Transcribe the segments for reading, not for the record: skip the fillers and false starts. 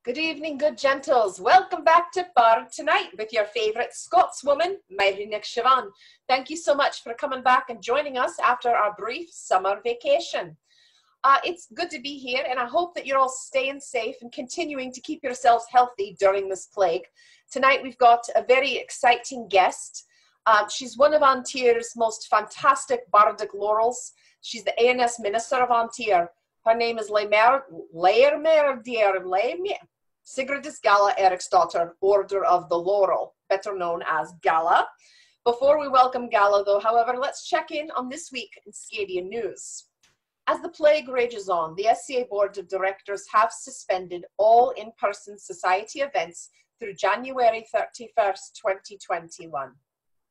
Good evening, good gentles. Welcome back to Bard Tonight with your favourite Scotswoman, Mairineach Siobhan. Thank you so much for coming back and joining us after our brief summer vacation. It's good to be here, and I hope that you're all staying safe and continuing to keep yourselves healthy during this plague. Tonight we've got a very exciting guest. She's one of An Tir's most fantastic bardic laurels. She's the A&S Minister of An Tir. Her name is Laermodir, Sigridis Gala Eiriksdottir, Order of the Laurel, better known as Gala. Before we welcome Gala, though, however, let's check in on this week in Scadian news. As the plague rages on, the SCA Board of Directors have suspended all in-person society events through January 31st, 2021.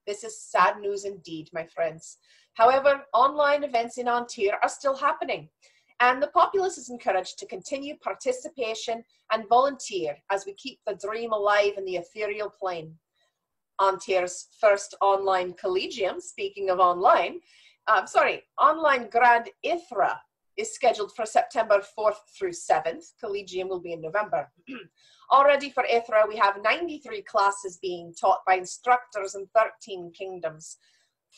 This is sad news indeed, my friends. However, online events in An Tir are still happening, and the populace is encouraged to continue participation and volunteer as we keep the dream alive in the ethereal plane. An Tir's first online Collegium, speaking of online, online Grand Ithra is scheduled for September 4th through 7th. Collegium will be in November. Already for Ithra, we have 93 classes being taught by instructors in 13 kingdoms.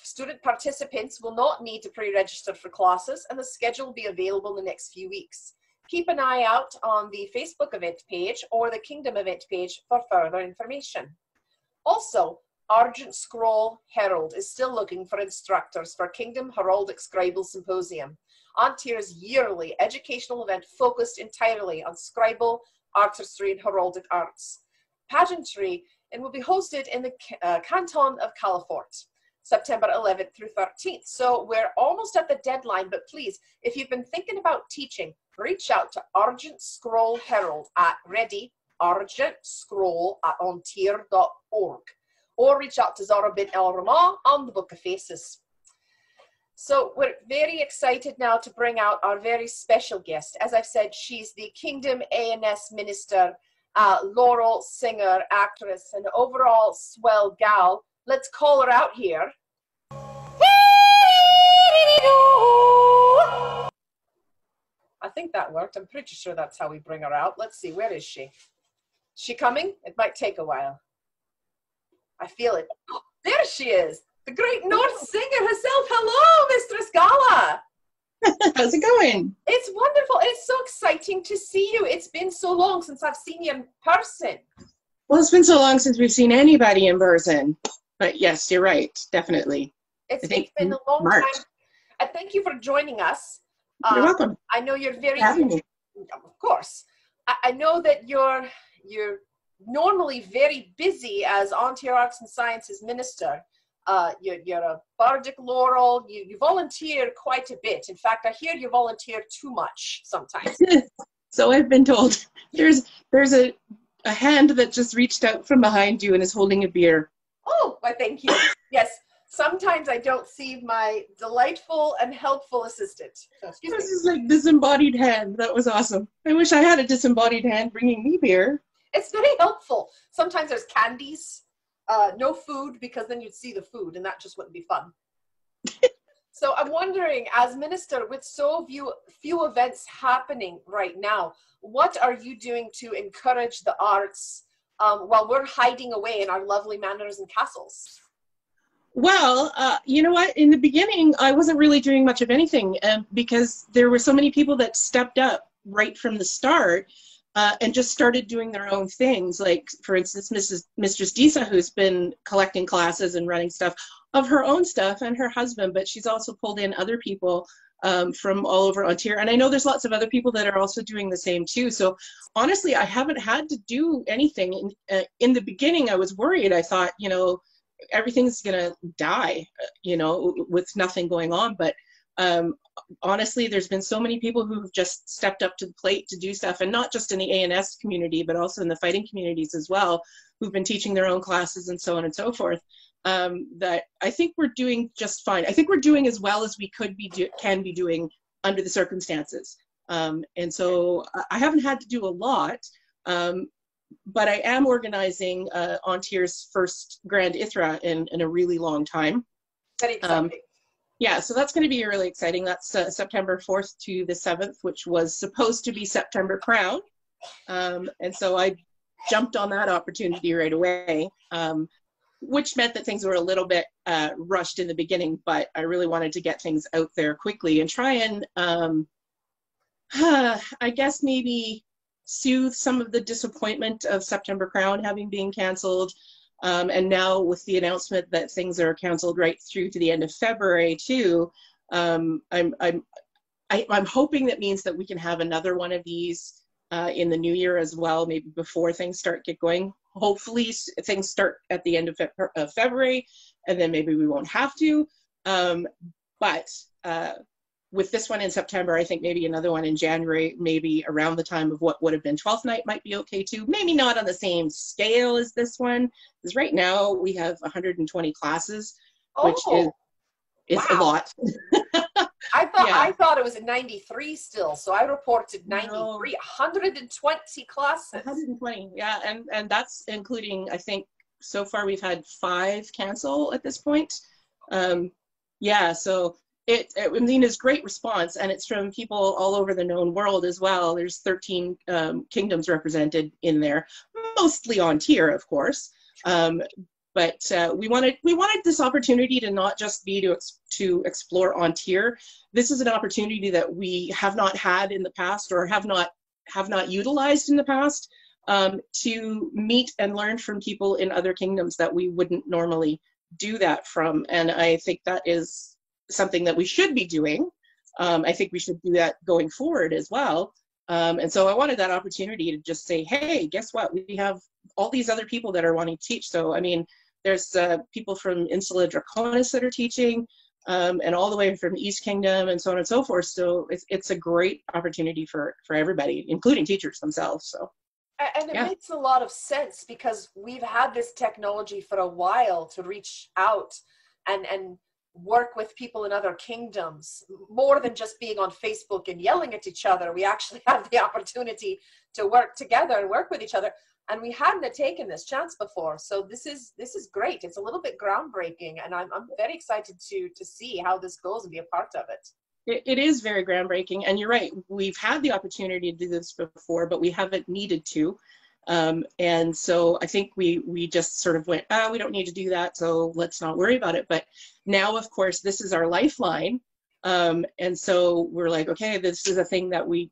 Student participants will not need to pre-register for classes, and the schedule will be available in the next few weeks. Keep an eye out on the Facebook event page or the Kingdom event page for further information. Also, Argent Scroll Herald is still looking for instructors for Kingdom Heraldic Scribal Symposium, An Tir's yearly educational event focused entirely on scribal, artistry, and heraldic arts. Pageantry, and will be hosted in the Canton of Calafort, September 11th through 13th. So we're almost at the deadline, but please, if you've been thinking about teaching, reach out to Argent Scroll Herald at argentscroll@antir.org, or reach out to Zara bin El Ramah on the Book of Faces. So we're very excited now to bring out our very special guest. As I've said, she's the Kingdom A&S Minister, laurel singer, actress, and overall swell gal. Let's call her out here. I think that worked. I'm pretty sure that's how we bring her out. Let's see, where is she? Is she coming? It might take a while. I feel it. Oh, there she is. The great Norse singer herself. Hello, Mistress Gala. How's it going? It's wonderful. It's so exciting to see you. It's been so long since I've seen you in person. Well, it's been so long since we've seen anybody in person. But yes, you're right. Definitely. It's been a long time. I thank you for joining us. You're welcome. I know you're very, me. of course. I know that you're normally very busy as An Tir Arts and Sciences Minister. You're a bardic laurel. You volunteer quite a bit. In fact, I hear you volunteer too much sometimes. So I've been told. There's a hand that just reached out from behind you and is holding a beer. Oh, why thank you. Yes, sometimes I don't see my delightful and helpful assistant. So, this is like disembodied hand. That was awesome. I wish I had a disembodied hand bringing me beer. It's very helpful. Sometimes there's candies. No food, because then you'd see the food, and that just wouldn't be fun. So I'm wondering, as minister, with so few events happening right now, what are you doing to encourage the arts while we're hiding away in our lovely manors and castles? Well, you know what? In the beginning, I wasn't really doing much of anything because there were so many people that stepped up right from the start. And just started doing their own things. Like, for instance, Mistress Disa, who's been collecting classes and running stuff of her own stuff, and her husband, but she's also pulled in other people from all over An Tir. And I know there's lots of other people that are also doing the same too. So honestly, I haven't had to do anything. In the beginning, I was worried. I thought, you know, everything's gonna die, you know, with nothing going on. But honestly, there's been so many people who've just stepped up to the plate to do stuff, and not just in the A&S community, but also in the fighting communities as well, who've been teaching their own classes and so on and so forth, that I think we're doing just fine. I think we're doing as well as we can be doing under the circumstances. And so I haven't had to do a lot, but I am organizing An Tir's first Grand Ithra in a really long time. Very exciting. Yeah, so that's going to be really exciting. That's September 4th to the 7th, which was supposed to be September Crown. And so I jumped on that opportunity right away, which meant that things were a little bit rushed in the beginning, but I really wanted to get things out there quickly and try and, I guess maybe soothe some of the disappointment of September Crown having been canceled. And now with the announcement that things are canceled right through to the end of February too, I'm hoping that means that we can have another one of these in the new year as well, maybe before things get going. Hopefully things start at the end of February, and then maybe we won't have to. But with this one in September, I think maybe another one in January, maybe around the time of what would have been 12th night might be okay too. Maybe not on the same scale as this one, because right now we have 120 classes, which is wow. a lot. I thought it was at 93 still, so I reported 93. No. 120 classes. 120, yeah, and that's including, I think, so far we've had 5 cancel at this point. Yeah, so I mean, it's great response, and it's from people all over the known world as well. There's 13 kingdoms represented in there, mostly An Tir, of course. But we wanted this opportunity to not just be to explore An Tir. This is an opportunity that we have not had in the past, or have not utilized in the past, to meet and learn from people in other kingdoms that we wouldn't normally do that from. And I think that is something that we should be doing. I think we should do that going forward as well. And so I wanted that opportunity to just say, hey, guess what? We have all these other people that are wanting to teach. So, I mean, there's people from Insula Draconis that are teaching, and all the way from the East Kingdom and so on and so forth. So it's a great opportunity for everybody, including teachers themselves. So. And it makes a lot of sense, because we've had this technology for a while to reach out and work with people in other kingdoms, more than just being on Facebook and yelling at each other. We actually have the opportunity to work together and work with each other. And we hadn't taken this chance before. So this is great. It's a little bit groundbreaking, and I'm very excited to see how this goes and be a part of it. It is very groundbreaking, and you're right. We've had the opportunity to do this before, but we haven't needed to. And so I think we just sort of went, we don't need to do that, so let's not worry about it. But now, of course, this is our lifeline. And so we're like, okay, this is a thing that we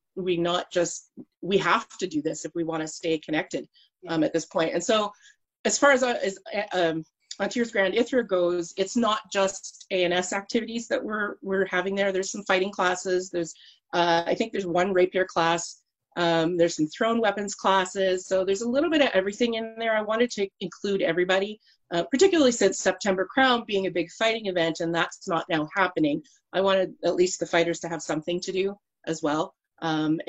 have to do this if we want to stay connected at this point. And so as far as An Tir's Grand Ithra goes, it's not just A&S activities that we're having there. There's some fighting classes. There's I think there's one rapier class. There's some thrown weapons classes. So there's a little bit of everything in there. I wanted to include everybody, particularly since September Crown being a big fighting event, and that's not now happening. I wanted at least the fighters to have something to do as well, and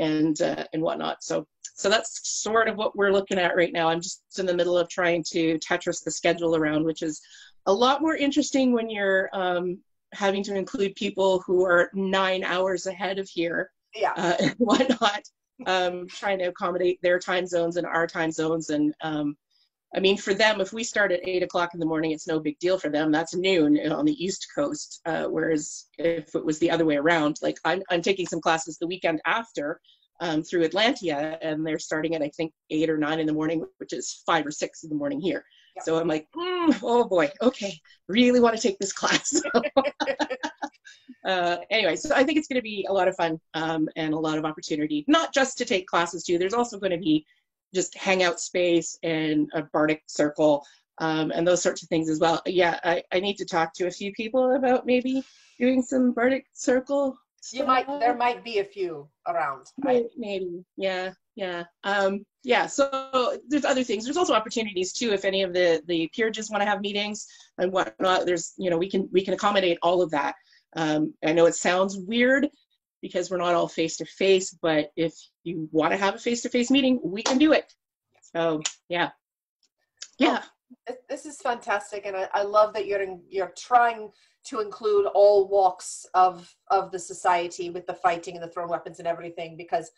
whatnot. So that's sort of what we're looking at right now. I'm just in the middle of trying to Tetris the schedule around, which is a lot more interesting when you're having to include people who are 9 hours ahead of here, and whatnot, trying to accommodate their time zones and our time zones. And I mean, for them, if we start at 8 o'clock in the morning, it's no big deal for them. That's noon on the East Coast. Whereas if it was the other way around, like I'm taking some classes the weekend after through Atlantia, and they're starting at, I think, 8 or 9 in the morning, which is 5 or 6 in the morning here. Yep. So I'm like, oh boy, okay, really want to take this class. Anyway, so I think it's going to be a lot of fun, and a lot of opportunity, not just to take classes too. There's also going to be just hangout space and a bardic circle, and those sorts of things as well. Yeah, I need to talk to a few people about maybe doing some bardic circle stuff. There might be a few around. Maybe, yeah. So there's other things. There's also opportunities too, if any of the peerages want to have meetings and whatnot. There's, we can accommodate all of that. I know it sounds weird because we're not all face-to-face, but if you want to have a face-to-face meeting, we can do it. So, yeah. Well, this is fantastic, and I love that you're trying to include all walks of the society with the fighting and the thrown weapons and everything, because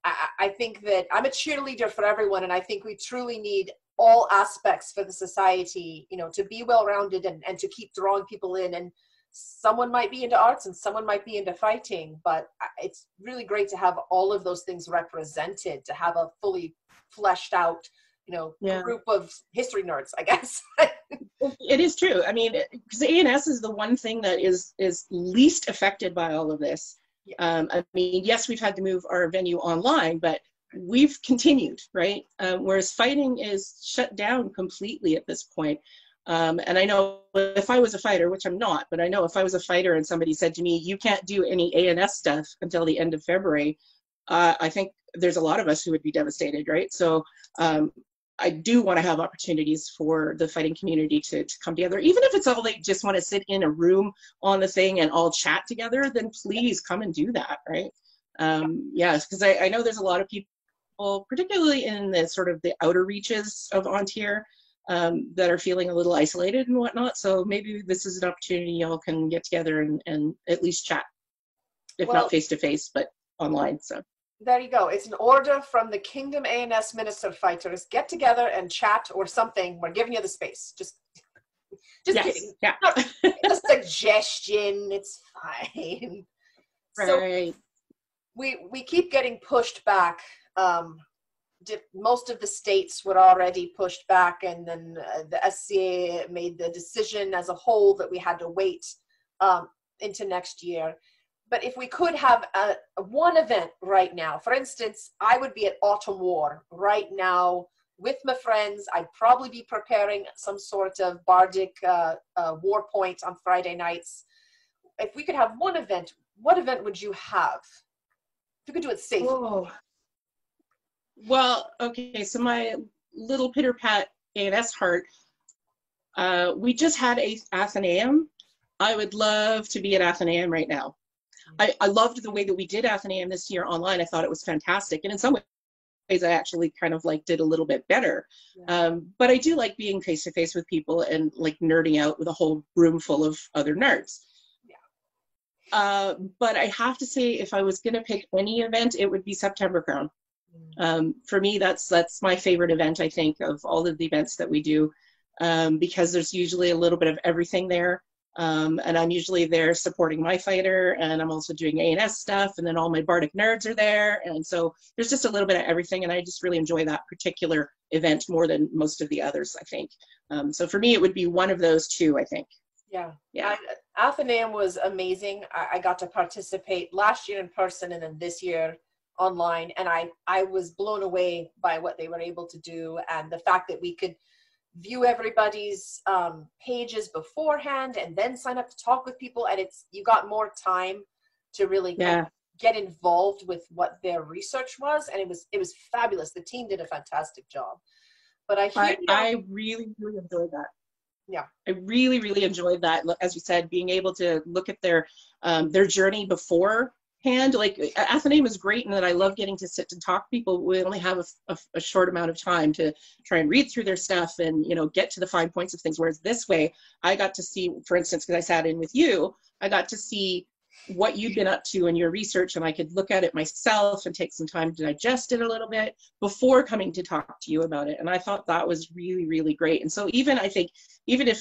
I think that I'm a cheerleader for everyone, and I think we truly need all aspects for the society, to be well-rounded and to keep drawing people in. And someone might be into arts and someone might be into fighting, but it's really great to have all of those things represented, to have a fully fleshed out, group of history nerds, I guess. It is true. I mean, because A&S is the one thing that is least affected by all of this. Yeah. I mean, yes, we've had to move our venue online, but we've continued, right? Whereas fighting is shut down completely at this point. And I know if I was a fighter, which I'm not, but I know if I was a fighter and somebody said to me, you can't do any A&S stuff until the end of February, I think there's a lot of us who would be devastated, right? So I do want to have opportunities for the fighting community to come together. Even if it's all they just want to sit in a room on the thing and all chat together, then please come and do that, right? Yes, because I know there's a lot of people, particularly in the sort of the outer reaches of An Tir, that are feeling a little isolated and whatnot. So maybe this is an opportunity y'all can get together and at least chat, if not face-to-face, but online. So there you go. It's an order from the Kingdom A&S Minister fighters. Get together and chat or something. We're giving you the space. Just yes, kidding. Yeah. It's a suggestion. It's fine. Right. So we keep getting pushed back. Most of the states were already pushed back, and then the SCA made the decision as a whole that we had to wait into next year. But if we could have one event right now, for instance, I would be at Autumn War right now with my friends. I'd probably be preparing some sort of bardic war point on Friday nights. If we could have one event, what event would you have? If you could do it safely. Oh. Well, okay, so my little pitter-pat A&S heart, we just had a Athenaeum. I would love to be at Athenaeum right now. I loved the way that we did Athenaeum this year online. I thought it was fantastic. And in some ways, I actually kind of like did a little bit better. Yeah. But I do like being face-to-face with people and like nerding out with a whole room full of other nerds. Yeah. But I have to say, if I was going to pick any event, it would be September Crown. For me, that's my favorite event, I think, of all of the events that we do, because there's usually a little bit of everything there. And I'm usually there supporting my fighter, and I'm also doing A&S stuff, and then all my bardic nerds are there. And so there's just a little bit of everything, and I just really enjoy that particular event more than most of the others, I think. So for me, it would be one of those two, I think. Yeah. Athenaeum was amazing. I got to participate last year in person and then this year online, and I was blown away by what they were able to do, and the fact that we could view everybody's pages beforehand and then sign up to talk with people, and you got more time to really get involved with what their research was, and it was fabulous. The team did a fantastic job. But I really enjoyed that. Yeah, I really enjoyed that. As you said, being able to look at their journey beforehand. Like Athenaeum is great in that I love getting to sit and talk to people. We only have a short amount of time to try and read through their stuff and get to the fine points of things. Whereas this way, I got to see, for instance, because I sat in with you, I got to see what you'd been up to in your research, and I could look at it myself and take some time to digest it a little bit before coming to talk to you about it. And I thought that was really great. And so even if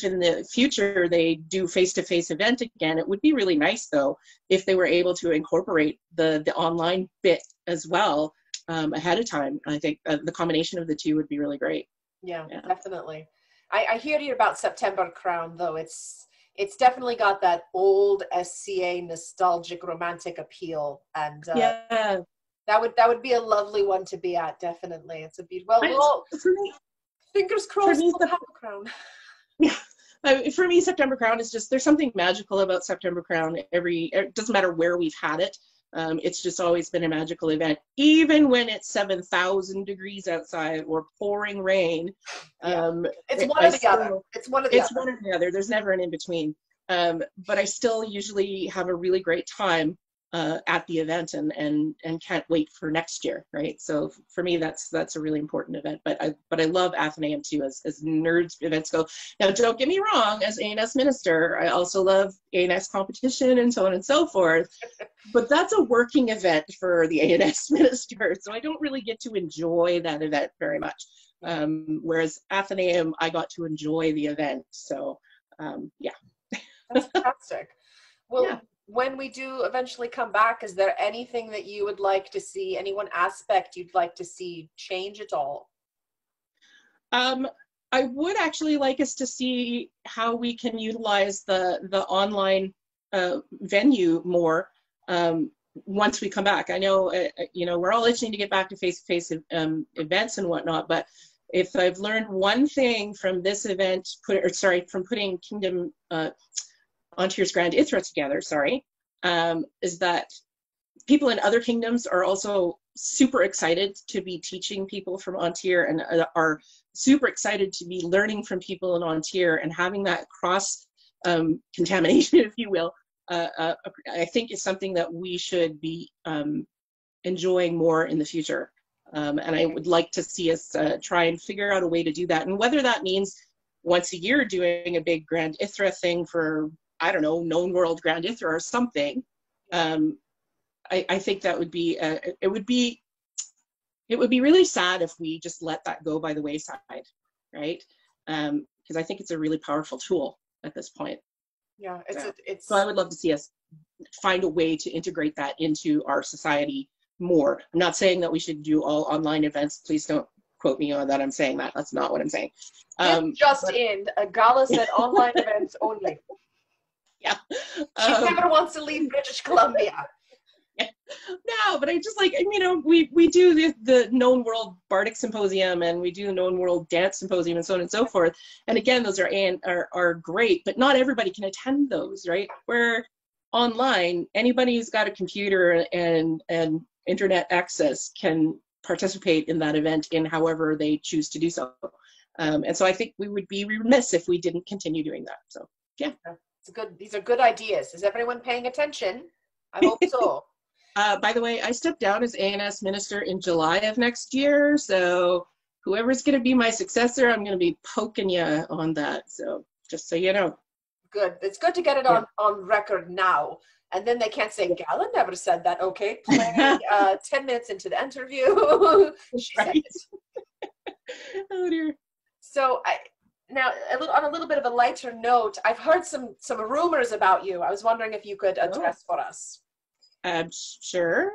in the future they do face-to-face event again, it would be really nice though if they were able to incorporate the online bit as well ahead of time. I think the combination of the two would be really great. Yeah. Definitely. I hear you about September Crown though. It's definitely got that old SCA nostalgic romantic appeal, and that would be a lovely one to be at. Definitely, it's a beautiful. Well, fingers crossed we'll have a crown. Yeah, for me, September Crown is just, there's something magical about September Crown. It doesn't matter where we've had it. It's just always been a magical event, even when it's 7,000 degrees outside or pouring rain. It's one or the other. It's one or the other. There's never an in between. But I still usually have a really great time at the event and can't wait for next year, right? So for me, that's a really important event. But I love Athenaeum too, as nerds events go. Now, don't get me wrong, as A&S Minister, I also love A&S competition and so on and so forth. But that's a working event for the A&S Minister, so I don't really get to enjoy that event very much. Whereas Athenaeum, I got to enjoy the event. So yeah. That's fantastic. Well, yeah. when we do eventually come back, is there anything that you would like to see, any one aspect you'd like to see change at all? I would actually like us to see how we can utilize the online venue more once we come back. I know, you know, we're all itching to get back to face-to-face events and whatnot, but if I've learned one thing from this event, from putting Kingdom An Tir's Grand Ithra together, is that people in other kingdoms are also super excited to be teaching people from An Tir, and are super excited to be learning from people in An Tir, and having that cross contamination, if you will, I think is something that we should be enjoying more in the future. And I would like to see us try and figure out a way to do that. And whether that means once a year doing a big Grand Ithra thing for, I don't know, known world Grand Ithra or something, I think that would be, it would be really sad if we just let that go by the wayside, right? Because I think it's a really powerful tool at this point. Yeah, so I would love to see us find a way to integrate that into our society more. I'm not saying that we should do all online events. Please don't quote me on that. I'm saying that. That's not what I'm saying. A gala said online events only. Yeah. She never wants to leave British Columbia. No, but I just like, you know, we do the Known World Bardic Symposium, and we do the Known World Dance Symposium, and so on and so forth. And again, those are great, but not everybody can attend those, right? Where online, anybody who's got a computer and internet access can participate in that event in however they choose to do so. And so I think we would be remiss if we didn't continue doing that. So yeah. These are good ideas. Is everyone paying attention? I hope so. By the way, I stepped down as A&S Minister in July of next year, so whoever's going to be my successor, I'm going to be poking you on that, so just so you know. Good. It's good to get it on record now, and then they can't say, Gala never said that. Okay, play 10 minutes into the interview. She said it. Oh, dear. So, now, on a little bit of a lighter note, I've heard some rumors about you. I was wondering if you could address for us. Sure.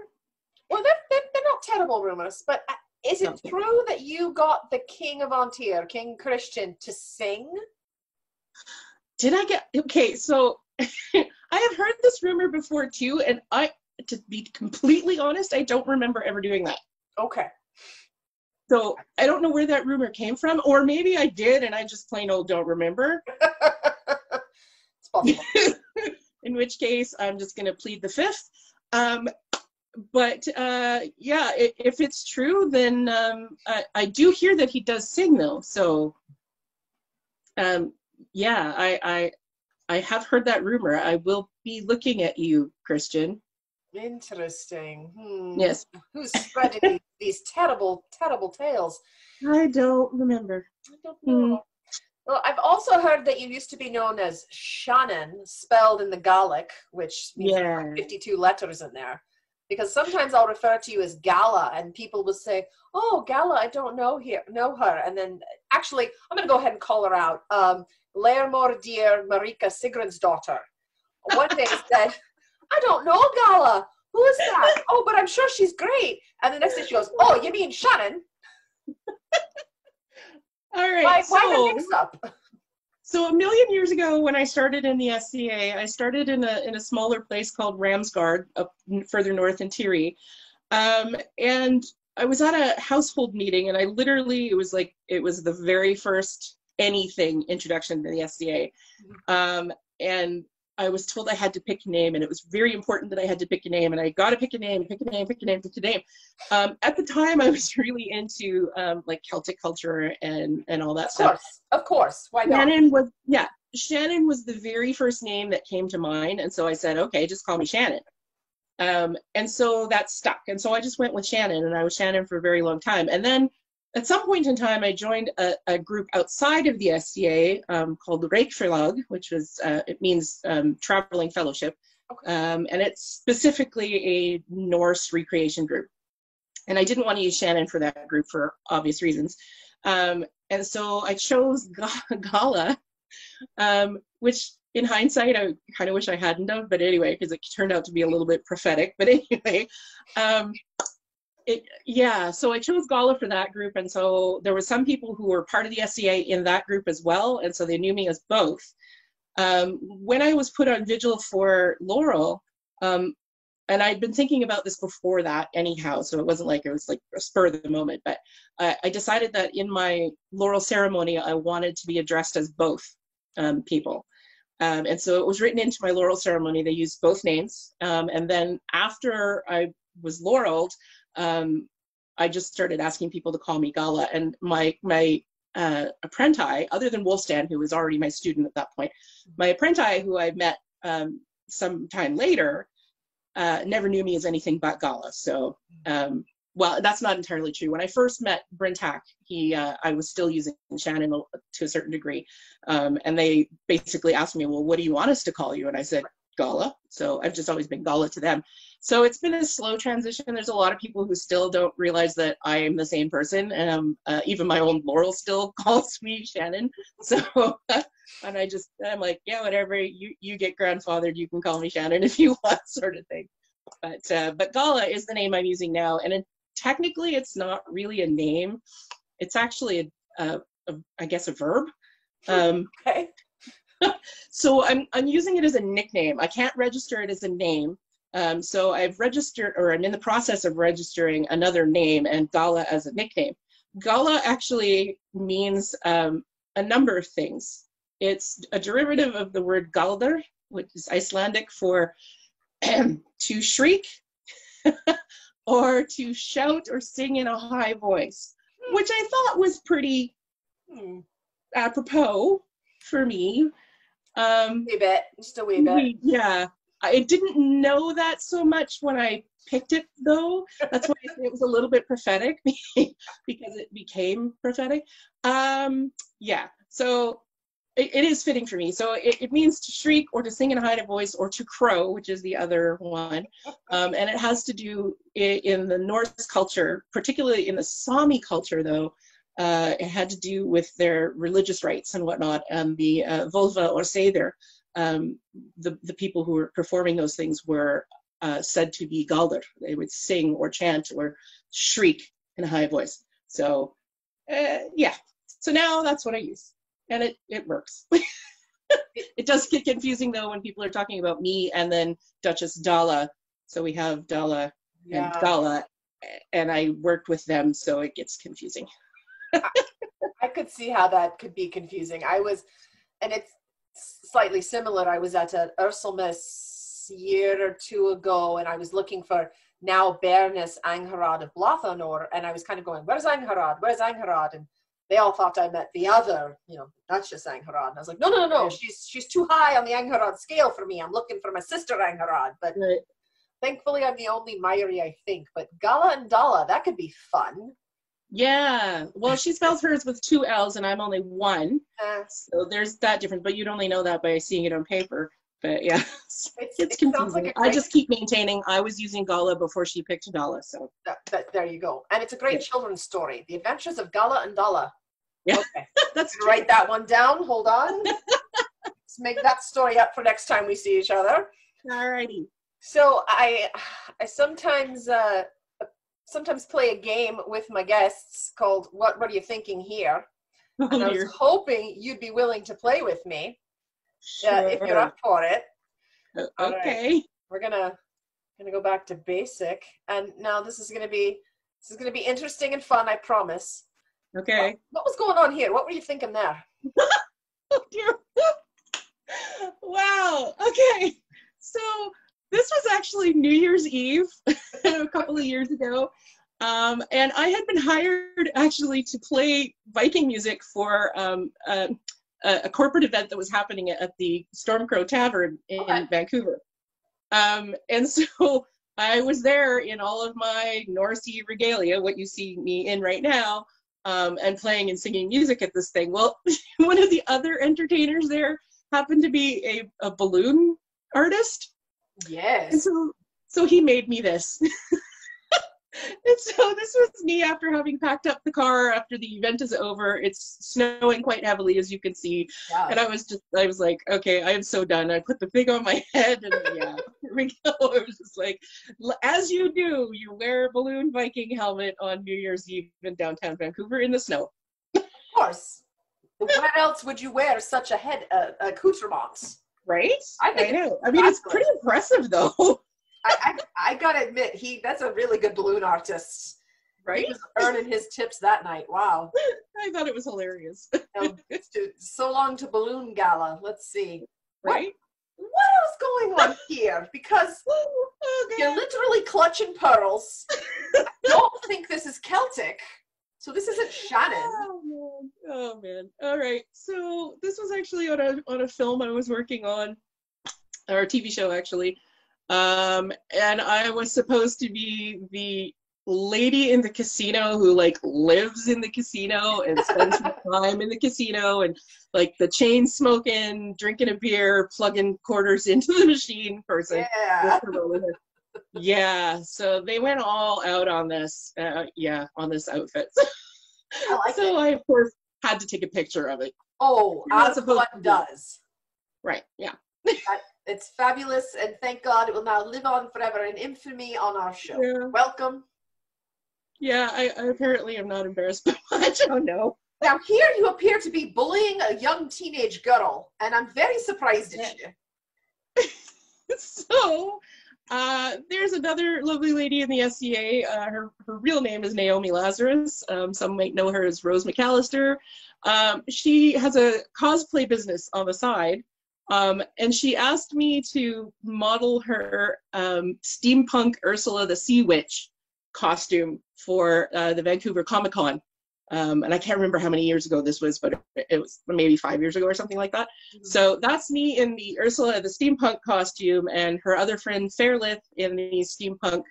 Well, they're not terrible rumors, but is it true that you got the King of An Tir, King Christian, to sing? Did I get... Okay, so I have heard this rumor before too, and to be completely honest, I don't remember ever doing that. Okay. So I don't know where that rumor came from, or maybe I did and I just plain old don't remember. It's possible. In which case, I'm just going to plead the fifth. But yeah, if it's true, then I do hear that he does sing though. So yeah, I have heard that rumor. I will be looking at you, Christian. Interesting. Yes. Who's spreading these terrible, terrible tales? I don't remember. I don't know. Well, I've also heard that you used to be known as Shannon, spelled in the Gaelic, which means there are 52 letters in there. Because sometimes I'll refer to you as Gala, and people will say, "Oh, Gala, I don't know her." And then, actually, I'm going to go ahead and call her out. Laermodir Marika Sigridsdottir. One day said, "I don't know Gala. Who is that?" "Oh, but I'm sure she's great." And the next day she goes, "Oh, you mean Shannon?" All right. Why the mix-up? So a million years ago, when I started in the SCA, I started in a smaller place called Ramsgard, up further north in Tiri, and I was at a household meeting, and it was the very first anything introduction to the SCA, and I was told I had to pick a name, and it was very important that I had to pick a name, and I got to pick a name. At the time, I was really into like Celtic culture and all that stuff. Of course. Why not? Shannon was the very first name that came to mind, and so I said, okay, just call me Shannon. And so that stuck, and so I just went with Shannon, and I was Shannon for a very long time. And then at some point in time, I joined a group outside of the SCA called the Reykverlag, which was, it means traveling fellowship. Okay. And it's specifically a Norse recreation group. And I didn't want to use Shannon for that group for obvious reasons. And so I chose Gala, which in hindsight, I kind of wish I hadn't done, but anyway, because it turned out to be a little bit prophetic. But anyway, so I chose Gala for that group, and so there were some people who were part of the SCA in that group as well, and so they knew me as both. When I was put on vigil for Laurel, and I'd been thinking about this before that anyhow, so it wasn't like it was like a spur of the moment, but I decided that in my Laurel ceremony, I wanted to be addressed as both people. And so it was written into my Laurel ceremony. They used both names. And then after I was Laureled, I just started asking people to call me Gala. And my apprentice, other than Wolfstan, who was already my student at that point, my apprentice, who I met some time later, never knew me as anything but Gala. So, well, that's not entirely true. When I first met Brintak, I was still using Shannon to a certain degree. And they basically asked me, well, what do you want us to call you? And I said, Gala. So I've just always been Gala to them. So it's been a slow transition. There's a lot of people who still don't realize that I am the same person. And even my own Laurel still calls me Shannon. So, and I'm like, yeah, whatever, you get grandfathered, you can call me Shannon if you want, sort of thing. But Gala is the name I'm using now. And technically it's not really a name. It's actually I guess a verb. Okay. So I'm using it as a nickname. I can't register it as a name. So I've registered, or I'm in the process of registering another name and Gala as a nickname. Gala actually means a number of things. It's a derivative of the word galdr, which is Icelandic for to shriek or to shout or sing in a high voice, which I thought was pretty apropos for me. A bit, just a wee bit. Yeah, I didn't know that so much when I picked it, though. That's why I say it was a little bit prophetic, because it became prophetic. Yeah, so it is fitting for me. So it means to shriek or to sing in a high voice or to crow, which is the other one. And it has to do in the Norse culture, particularly in the Sami culture, though. It had to do with their religious rites and whatnot, and the Volva or Seder, the people who were performing those things were said to be galdr. They would sing or chant or shriek in a high voice. So, yeah. So now that's what I use, and it works. It does get confusing, though, when people are talking about me and then Duchess Dala. So we have Dala and Gala, and I worked with them, so it gets confusing. I could see how that could be confusing. And it's slightly similar. I was at an Ursula a year or two ago, and I was looking for now Bernice Angharad of Blathanor, and I was kind of going, where's Angharad? Where's Angharad? And they all thought I meant the other, Duchess Angharad. And I was like, no, she's too high on the Angharad scale for me. I'm looking for my sister Angharad. But thankfully I'm the only Mairi, I think. But Gala and Dala, that could be fun. Yeah, well, she spells hers with 2 L's and I'm only 1. So there's that difference, but you'd only know that by seeing it on paper. But yeah, it's confusing. Like I just keep maintaining I was using Gala before she picked Dala. So there you go. And it's a great children's story. The Adventures of Gala and Dala. Yeah, okay. That's true. Write that one down. Hold on. Let's make that story up for next time we see each other. Alrighty. So I sometimes play a game with my guests called What Are You Thinking Here? And I was hoping you'd be willing to play with me. Sure. If you're up for it. Okay. Right. We're gonna go back to basic, and now this is gonna be interesting and fun, I promise. Okay. What was going on here? What were you thinking there? Oh dear. Wow. Okay. So this was actually New Year's Eve a couple of years ago. And I had been hired actually to play Viking music for a corporate event that was happening at the Stormcrow Tavern in Vancouver. And so I was there in all of my Norse regalia, what you see me in right now, and playing and singing music at this thing. Well, one of the other entertainers there happened to be a balloon artist. Yes. And so he made me this. And so this was me after having packed up the car after the event is over. It's snowing quite heavily, as you can see. Yeah. And I was like, okay, I am so done. I put the thing on my head and yeah, here we go. It was just like, as you do, you wear a balloon Viking helmet on New Year's Eve in downtown Vancouver in the snow. Of course. Where else would you wear such a head accoutrement? Right? I know. I mean, it's pretty impressive, though. I gotta admit, that's a really good balloon artist. Right? He was earning his tips that night. Wow. I thought it was hilarious. So long to Balloon Gala. Let's see. Right? What else going on here? Because you're literally clutching pearls. I don't think this is Celtic. So this isn't Shannon. Oh man. All right. So this was actually on a film I was working on, or a TV show actually. And I was supposed to be the lady in the casino who like lives in the casino and spends her time in the casino and like the chain smoking, drinking a beer, plugging quarters into the machine person. Yeah. So they went all out on this. On this outfit. I of course had to take a picture of it. Oh, as one does. Right. Yeah. It's fabulous, and thank God it will now live on forever in infamy on our show. Yeah. Welcome. Yeah, I apparently am not embarrassed by much. Oh no. Now here you appear to be bullying a young teenage girl, and I'm very surprised at you. So, there's another lovely lady in the SCA. Her real name is Naomi Lazarus. Some might know her as Rose McAllister. She has a cosplay business on the side. And she asked me to model her steampunk Ursula the Sea Witch costume for the Vancouver Comic Con. And I can't remember how many years ago this was, but it was maybe 5 years ago or something like that. Mm-hmm. So that's me in the Ursula the steampunk costume, and her other friend Fairlith in the steampunk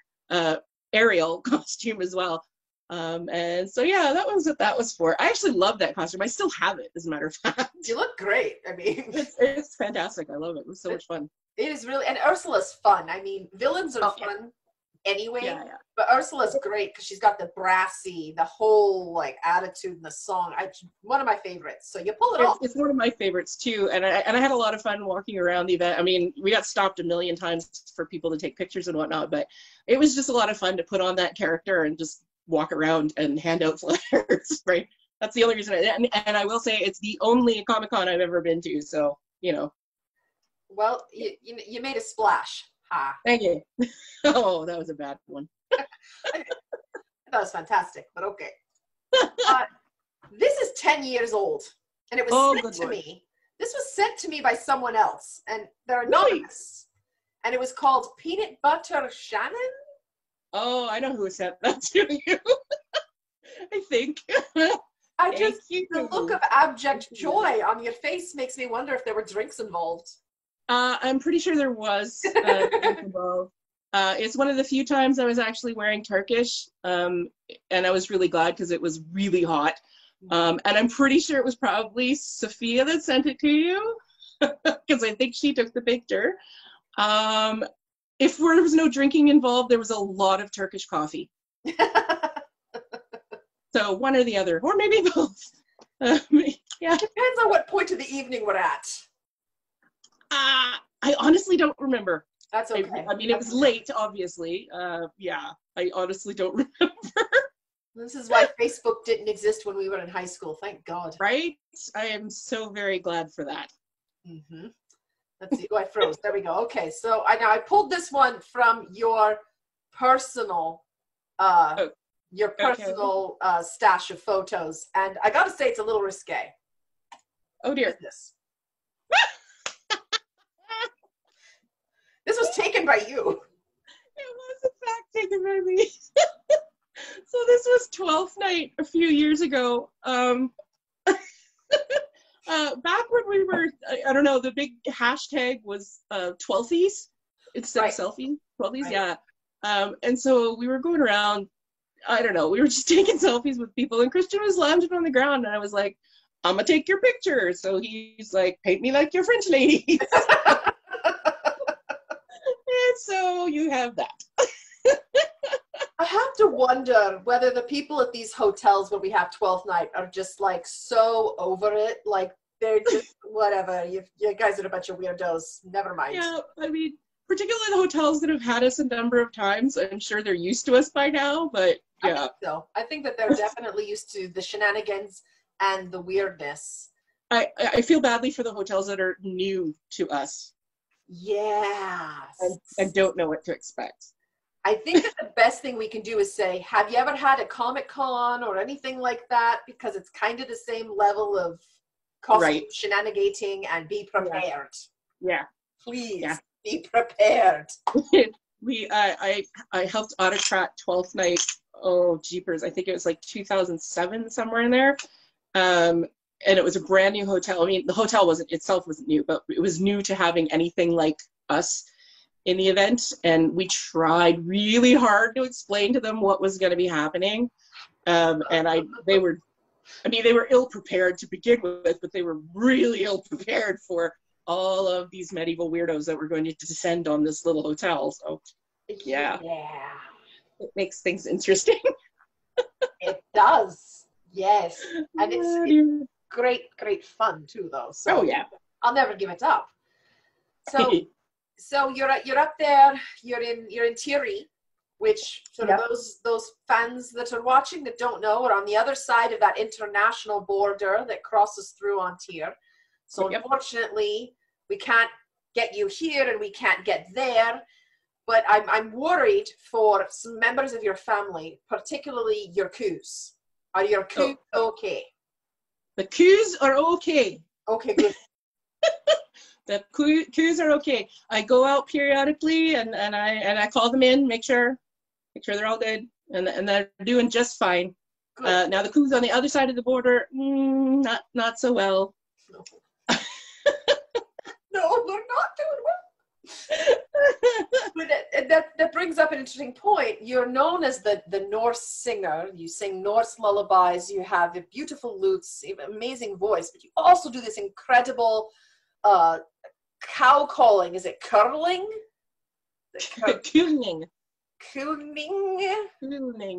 Ariel costume as well. And so yeah, that was what that was for. I actually love that costume. I still have it, as a matter of fact. You look great. I mean, it's fantastic. I love it. It was so much fun. It is really, and Ursula's fun. I mean, villains are fun anyway, but Ursula's great because she's got the brassy, the whole like attitude in the song. One of my favorites. So you pull it off. It's one of my favorites too, and I had a lot of fun walking around the event. I mean, we got stopped a million times for people to take pictures and whatnot, but it was just a lot of fun to put on that character and just walk around and hand out flyers, right? That's the only reason. And I will say it's the only Comic-Con I've ever been to, so, you know. Well, you made a splash. Ha. Thank you. Oh, that was a bad one. I thought it was fantastic, but okay. This is 10 years old, and it was sent to me. This was sent to me by someone else, and they're anonymous. Really? And it was called Peanut Butter Shannon? Oh, I know who sent that to you. I think. The look of abject joy on your face makes me wonder if there were drinks involved. I'm pretty sure there was drinks involved. It's one of the few times I was actually wearing Turkish, and I was really glad because it was really hot. And I'm pretty sure it was probably Sophia that sent it to you, because I think she took the picture. If there was no drinking involved, there was a lot of Turkish coffee. So one or the other, or maybe both. Yeah. Depends on what point of the evening we're at. I honestly don't remember. That's okay. I mean, it was late, obviously. Yeah, I honestly don't remember. This is why Facebook didn't exist when we were in high school. Thank God. Right? I am so very glad for that. Mm-hmm. Let's see. Oh, I froze. There we go. Okay, so I pulled this one from your personal, stash of photos, and I got to say it's a little risque. Oh dear. This was taken by you. It was in fact taken by me. So this was 12th night a few years ago. Back when we were, I don't know, the big hashtag was 12thies instead of selfie. 12thies, yeah. And so we were going around, I don't know, we were just taking selfies with people, and Christian was lounging on the ground, and I was like, I'm gonna take your picture. So he's like, paint me like your French ladies. And so you have that. I have to wonder whether the people at these hotels where we have 12th night are just like so over it. Like they're just whatever. You guys are a bunch of weirdos. Never mind. Yeah, I mean, particularly the hotels that have had us a number of times. I'm sure they're used to us by now, but yeah. I think so. I think that they're definitely used to the shenanigans and the weirdness. I feel badly for the hotels that are new to us. Yes. And don't know what to expect. I think that the best thing we can do is say, have you ever had a Comic-Con or anything like that? Because it's kind of the same level of costume shenanigating, and be prepared. Yeah. Please be prepared. I helped autocrat 12th night. Oh, jeepers. I think it was like 2007, somewhere in there. And it was a brand new hotel. I mean, the hotel wasn't new, but it was new to having anything like us in the event. And we tried really hard to explain to them what was going to be happening. They were ill prepared to begin with, but they were really ill prepared for all of these medieval weirdos that were going to descend on this little hotel. So, yeah. It makes things interesting. It does. Yes. And it's great fun too, though. So I'll never give it up. So you're up there. You're in Tir, which sort of those fans that are watching that don't know are on the other side of that international border that crosses through An Tir. So unfortunately, we can't get you here and we can't get there. But I'm worried for some members of your family, particularly your coos. Are your coos okay? The coos are okay. Okay, good. The coos are okay. I go out periodically and I call them in, make sure they're all good, and they're doing just fine. Now the coos on the other side of the border, not so well. No, they're not doing well. But that brings up an interesting point. You're known as the Norse singer. You sing Norse lullabies. You have the beautiful lutes, amazing voice, but you also do this incredible cow calling. Is it curling? Cooning. Cooning,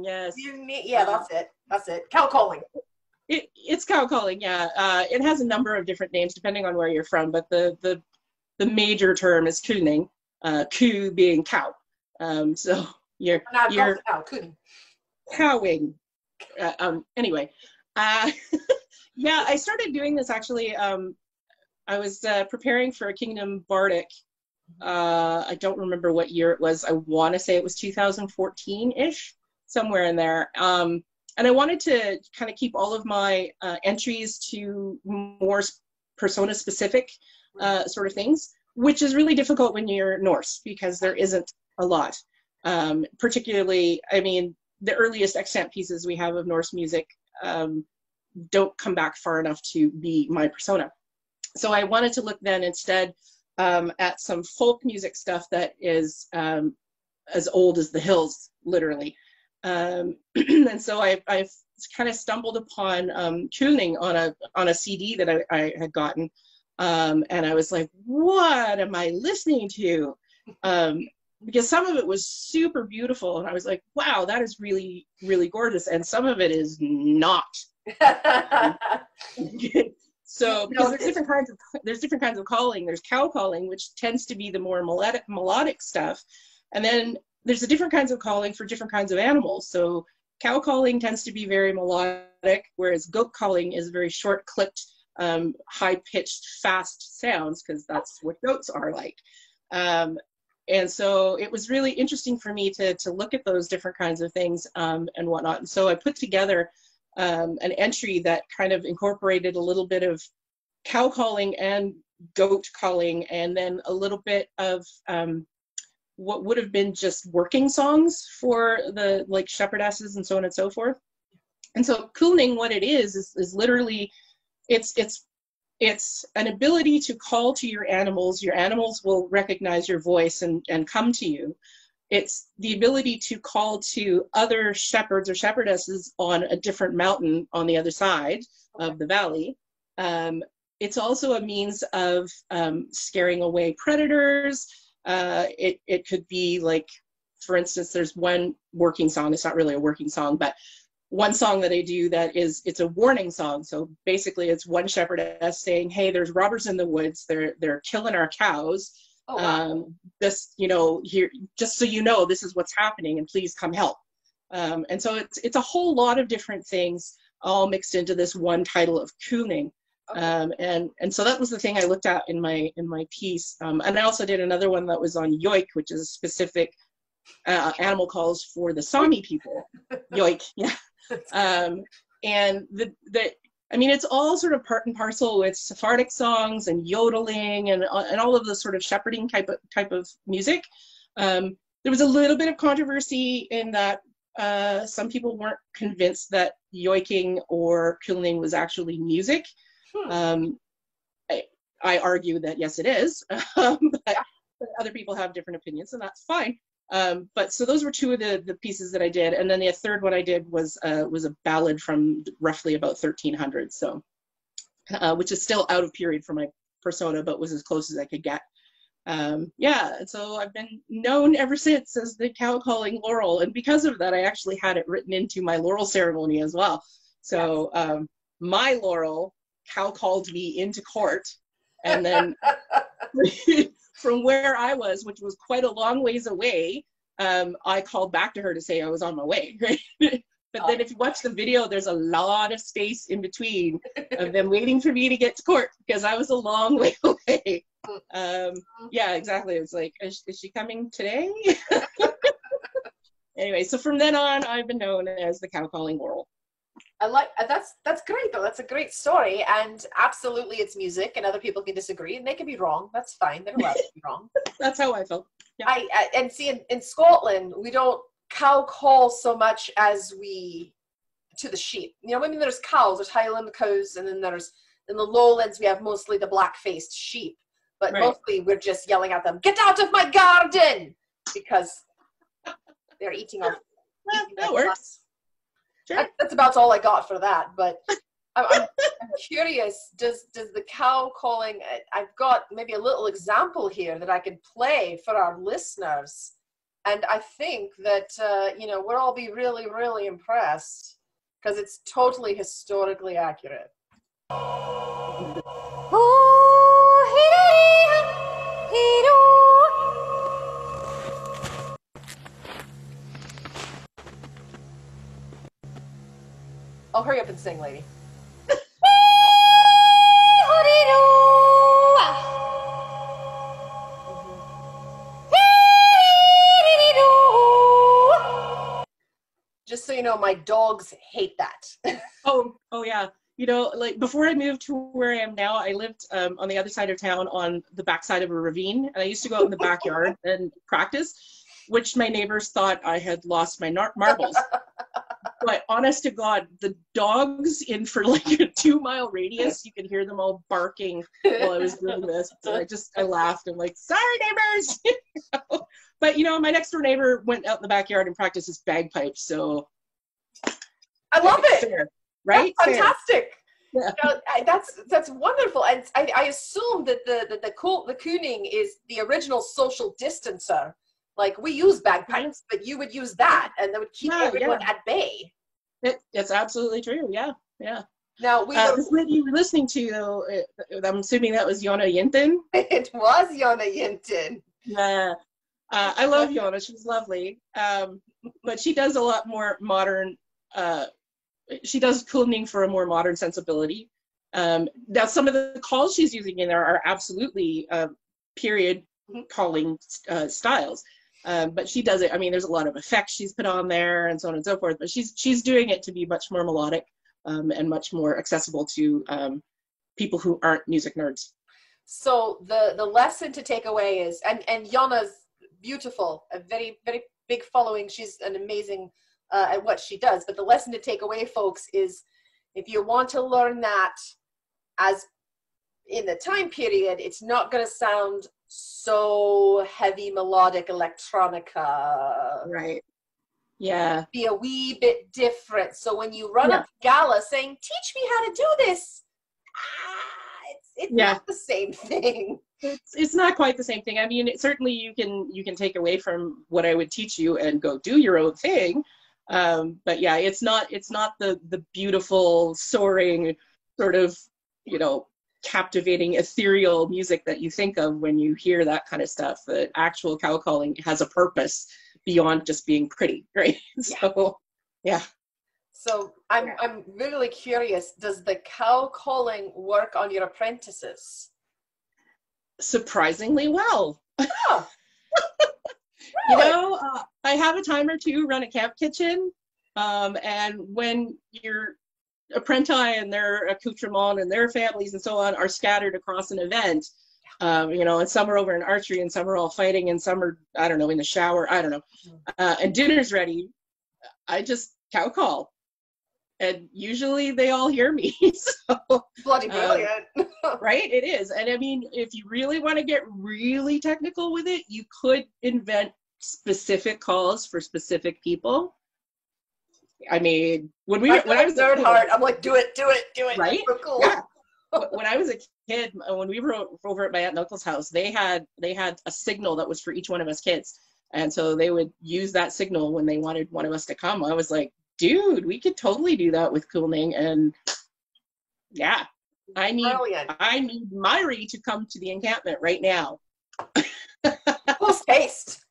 yes. Yeah, that's it. Cow calling. It's cow calling, yeah. It has a number of different names depending on where you're from, but the major term is cooning. Coo being cow. So you're cowing. Anyway, yeah, I started doing this actually. I was preparing for a Kingdom Bardic. I don't remember what year it was. I want to say it was 2014-ish, somewhere in there. And I wanted to kind of keep all of my entries to more persona-specific sort of things, which is really difficult when you're Norse because there isn't a lot. Particularly, I mean, the earliest extant pieces we have of Norse music don't come back far enough to be my persona. So I wanted to look then instead at some folk music stuff that is as old as the hills, literally. And so I've kind of stumbled upon tuning on a CD that I had gotten. And I was like, what am I listening to? Because some of it was super beautiful. And I was like, wow, that is really, really gorgeous. And some of it is not. So because there's different kinds of calling. There's cow calling, which tends to be the more melodic stuff. And then there's the different kinds of calling for different kinds of animals. So cow calling tends to be very melodic, whereas goat calling is very short clipped, high-pitched, fast sounds, because that's what goats are like. And so it was really interesting for me to look at those different kinds of things and whatnot. And so I put together an entry that kind of incorporated a little bit of cow calling and goat calling, and then a little bit of what would have been just working songs for the like shepherdesses and so on and so forth. And so cooning, what it is literally, it's an ability to call to your animals. Your animals will recognize your voice and come to you. It's the ability to call to other shepherds or shepherdesses on a different mountain on the other side of the valley. It's also a means of scaring away predators. It could be like for instance, there's one working song, it's not really a working song, but one song that I do that it's a warning song. So basically it's one shepherdess saying, hey, there's robbers in the woods, they're killing our cows. Oh, wow. This, you know, here, just so you know, this is what's happening and please come help. And so it's a whole lot of different things all mixed into this one title of cooning. Okay. And so that was the thing I looked at in my piece. And I also did another one that was on yoik, which is a specific animal calls for the Sami people. Yoik, yeah. And I mean, it's all sort of part and parcel with Sephardic songs and yodeling and all of the sort of shepherding type of music. There was a little bit of controversy in that some people weren't convinced that yoiking or cooning was actually music. I argue that yes, it is, but other people have different opinions, and that's fine. But so those were two of the pieces that I did, and then the third one I did was a ballad from roughly about 1300, so which is still out of period for my persona, but was as close as I could get. Yeah, and so I've been known ever since as the cow calling Laurel, and because of that, I actually had it written into my Laurel ceremony as well. So my Laurel cow called me into court, and then from where I was, which was quite a long ways away, I called back to her to say I was on my way. Right? But then if you watch the video, there's a lot of space in between of them waiting for me to get to court because I was a long way away. Yeah, exactly. It's like, is she coming today? Anyway, so from then on, I've been known as the cow calling Laurel. I like that's great though. That's a great story, and absolutely, it's music, and other people can disagree, and they can be wrong. That's fine. They're allowed to be wrong. That's how I felt. Yeah. And see, in Scotland, we don't cow call so much as we to the sheep. You know, I mean, there's cows, there's Highland cows, and then there's in the lowlands we have mostly the black-faced sheep. But right. Mostly we're just yelling at them, "Get out of my garden!" because they're eating our. Well, that works. Sure. That's about all I got for that. But I'm curious. Does the cow calling? I've got maybe a little example here that I could play for our listeners, and I think that you know, we'll all be really, really impressed because it's totally historically accurate. Oh, hurry up and sing, lady. Just so you know, my dogs hate that. Oh yeah. You know, like before I moved to where I am now, I lived on the other side of town on the backside of a ravine. And I used to go out in the backyard and practice, which my neighbors thought I had lost my marbles. But honest to God, the dogs in for like a 2-mile radius, you could hear them all barking while I was doing this. So I laughed. I'm like, sorry, neighbors. But you know, my next door neighbor went out in the backyard and practiced his bagpipes. So I love it. Fair, right? That's fantastic. Yeah. You know, that's wonderful. And I assume that the cooning is the original social distancer. Like we use bagpipes, but you would use that, and that would keep everyone at bay. It's absolutely true. Yeah, yeah. Now this lady you were listening to, I'm assuming that was Jonna Yinten. It was Jonna Yinten. Yeah, I love Jonna. She's lovely, but she does a lot more modern. She does cooning for a more modern sensibility. Now, some of the calls she's using in there are absolutely period calling styles. But she does it. I mean, there's a lot of effects she's put on there and so on and so forth. But she's doing it to be much more melodic and much more accessible to people who aren't music nerds. So the lesson to take away is, and Jonna's beautiful, a very, very big following. She's an amazing at what she does. But the lesson to take away, folks, is if you want to learn that as in the time period, it's not going to sound so heavy melodic electronica. Right. Yeah. Be a wee bit different. So when you run up to Gala saying, "Teach me how to do this," it's Yeah. not the same thing. It's not quite the same thing. I mean, certainly you can take away from what I would teach you and go do your own thing. But yeah, it's not the beautiful, soaring, sort of, you know, captivating, ethereal music that you think of when you hear that kind of stuff. The actual cow calling has a purpose beyond just being pretty, right? So, yeah. So I'm really curious, does the cow calling work on your apprentices? Surprisingly well. Oh, You really? know, I have a time or two run a camp kitchen, and when your apprenti and their accoutrement and their families and so on are scattered across an event, you know, and some are over in archery and some are all fighting and some are, I don't know, in the shower, I don't know, and dinner's ready, I just cow call. And usually they all hear me. So, Bloody brilliant. right, it is. And I mean, if you really want to get really technical with it, you could invent specific calls for specific people. I mean, when I was nerd heart, I'm like, do it. right? So cool. Yeah. When I was a kid, when we were over at my aunt and uncle's house, they had a signal that was for each one of us kids. And so they would use that signal when they wanted one of us to come. I was like, dude, we could totally do that with Coolning. And yeah, I need Myri to come to the encampment right now. Who's taste?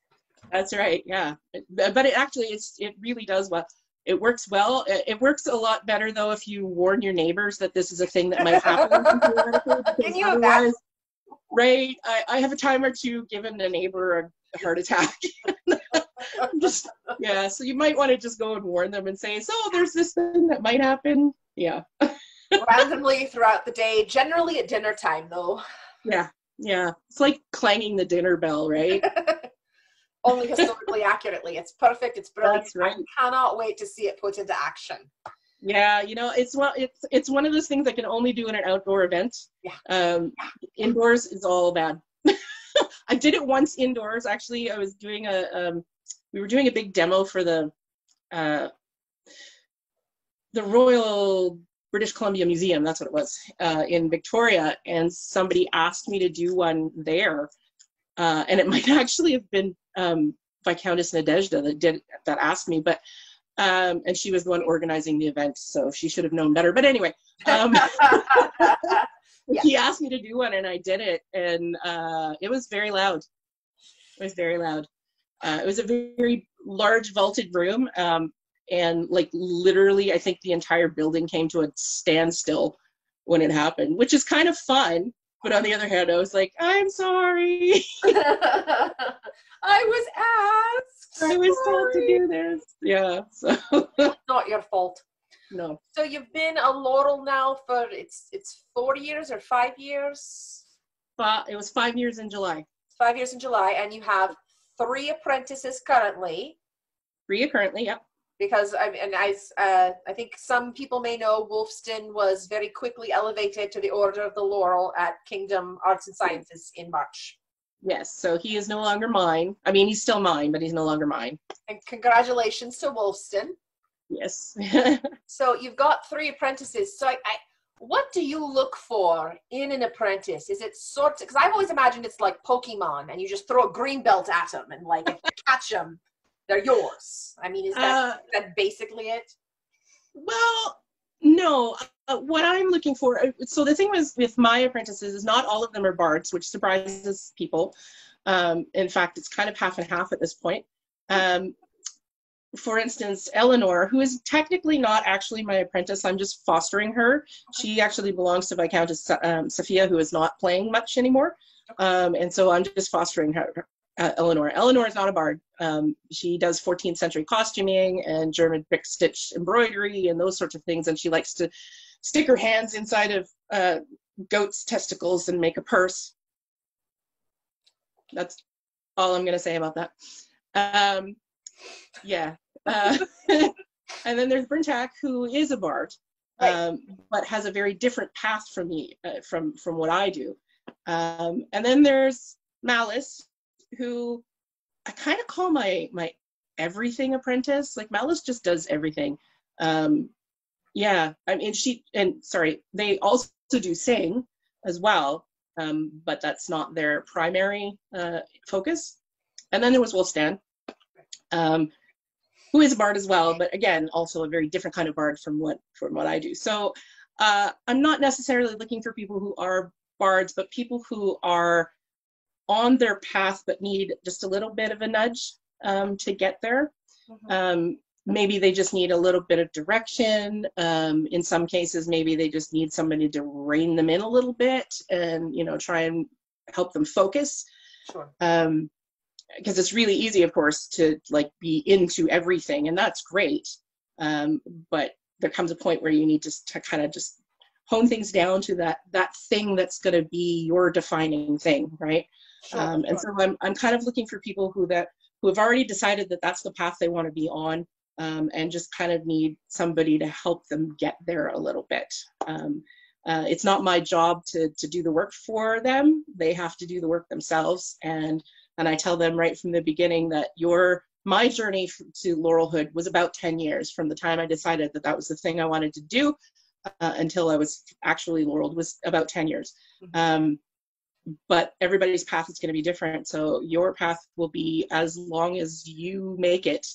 That's right. Yeah. But it really does well. It works well. It works a lot better though if you warn your neighbors that this is a thing that might happen. Can you imagine? Right. I have a time or two given a neighbor a heart attack. Just, yeah, so you might want to just go and warn them and say, so there's this thing that might happen. Yeah. Randomly throughout the day, generally at dinner time though. Yeah. It's like clanging the dinner bell, right? Only historically accurately. It's perfect. It's brilliant. That's right. I cannot wait to see it put into action. Yeah, you know, it's one of those things I can only do in an outdoor event. Yeah. Indoors is all bad. I did it once indoors. Actually, I was doing we were doing a big demo for the Royal British Columbia Museum. That's what it was, in Victoria. And somebody asked me to do one there. And it might actually have been Viscountess Nadezhda that asked me, but and she was the one organizing the event, so she should have known better. But anyway, he asked me to do one, and I did it, and it was very loud. It was very loud. It was a very large vaulted room, and like literally, I think the entire building came to a standstill when it happened, which is kind of fun. But on the other hand, I was like, I'm sorry. I was asked. I was told to do this. Yeah. So. Not your fault. No. So you've been a Laurel now for it's 4 years or 5 years? It was 5 years in July. 5 years in July, and you have 3 apprentices currently. 3 currently, yeah. Because I think some people may know Wolfston was very quickly elevated to the Order of the Laurel at Kingdom Arts and Sciences in March. Yes, so he is no longer mine. I mean, he's still mine, but he's no longer mine. And congratulations to Wolfston. Yes. So you've got 3 apprentices. So what do you look for in an apprentice? Is it because I've always imagined it's like Pokemon, and you just throw a green belt at them, and like if you catch them, they're yours. I mean, is that basically it? Well, no. What I'm looking for, so the thing was with my apprentices is not all of them are bards, which surprises people. In fact, it's kind of half and half at this point. For instance, Eleanor, who is technically not actually my apprentice, I'm just fostering her. She actually belongs to Viscountess Sophia, who is not playing much anymore. And so I'm just fostering her. Eleanor is not a bard. She does 14th century costuming and German brick stitch embroidery and those sorts of things. And she likes to stick her hands inside of goats' testicles and make a purse. That's all I'm going to say about that. Yeah. And then there's Brintak, who is a bard, but has a very different path from me, from what I do. And then there's Malice, who I kind of call my everything apprentice. Like Malice just does everything. Yeah, I mean they also do sing, as well, but that's not their primary focus. And then there was Wolfstan, who is a bard as well, but again, also a very different kind of bard from what I do. So I'm not necessarily looking for people who are bards, but people who are on their path but need just a little bit of a nudge to get there. Maybe they just need a little bit of direction. In some cases, maybe they just need somebody to rein them in a little bit and, you know, try and help them focus. Sure. Because it's really easy, of course, to like be into everything, and that's great. But there comes a point where you need to kind of just hone things down to that thing that's going to be your defining thing, right? Sure, And so I'm kind of looking for people who have already decided that that's the path they want to be on, and just kind of need somebody to help them get there a little bit. It's not my job to do the work for them. They have to do the work themselves. And I tell them right from the beginning that my journey to laurelhood was about 10 years from the time I decided that was the thing I wanted to do until I was actually laureled, was about 10 years. But everybody's path is going to be different. So your path will be as long as you make it,